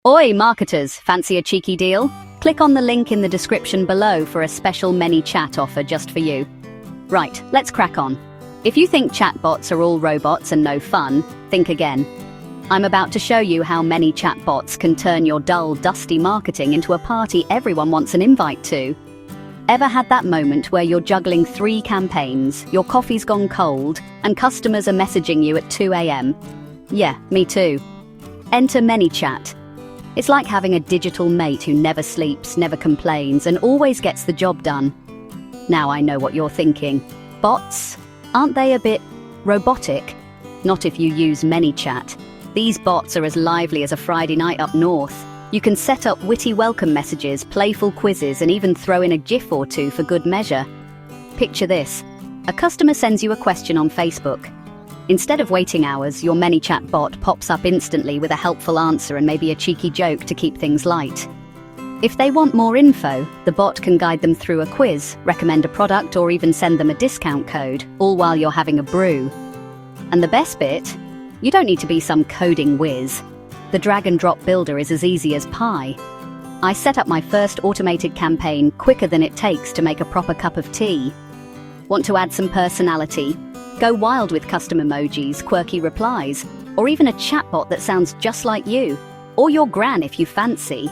Oi, marketers, fancy a cheeky deal? Click on the link in the description below for a special ManyChat offer just for you. Right, let's crack on. If you think chatbots are all robots and no fun, think again. I'm about to show you how many chatbots can turn your dull, dusty marketing into a party everyone wants an invite to. Ever had that moment where you're juggling 3 campaigns, your coffee's gone cold, and customers are messaging you at 2 a.m? Yeah, me too. Enter ManyChat. It's like having a digital mate who never sleeps, never complains, and always gets the job done. Now I know what you're thinking. Bots? Aren't they a bit robotic? Not if you use ManyChat. These bots are as lively as a Friday night up north. You can set up witty welcome messages, playful quizzes, and even throw in a GIF or two for good measure. Picture this. A customer sends you a question on Facebook. Instead of waiting hours, your ManyChat bot pops up instantly with a helpful answer and maybe a cheeky joke to keep things light. If they want more info, the bot can guide them through a quiz, recommend a product, or even send them a discount code, all while you're having a brew. And the best bit? You don't need to be some coding whiz. The drag-and-drop builder is as easy as pie. I set up my first automated campaign quicker than it takes to make a proper cup of tea. Want to add some personality? Go wild with custom emojis, quirky replies, or even a chatbot that sounds just like you, or your gran if you fancy.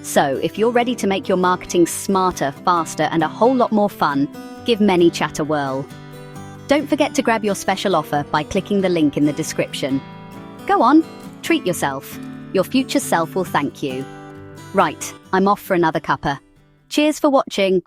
So, if you're ready to make your marketing smarter, faster, and a whole lot more fun, give ManyChat a whirl. Don't forget to grab your special offer by clicking the link in the description. Go on, treat yourself. Your future self will thank you. Right, I'm off for another cuppa. Cheers for watching.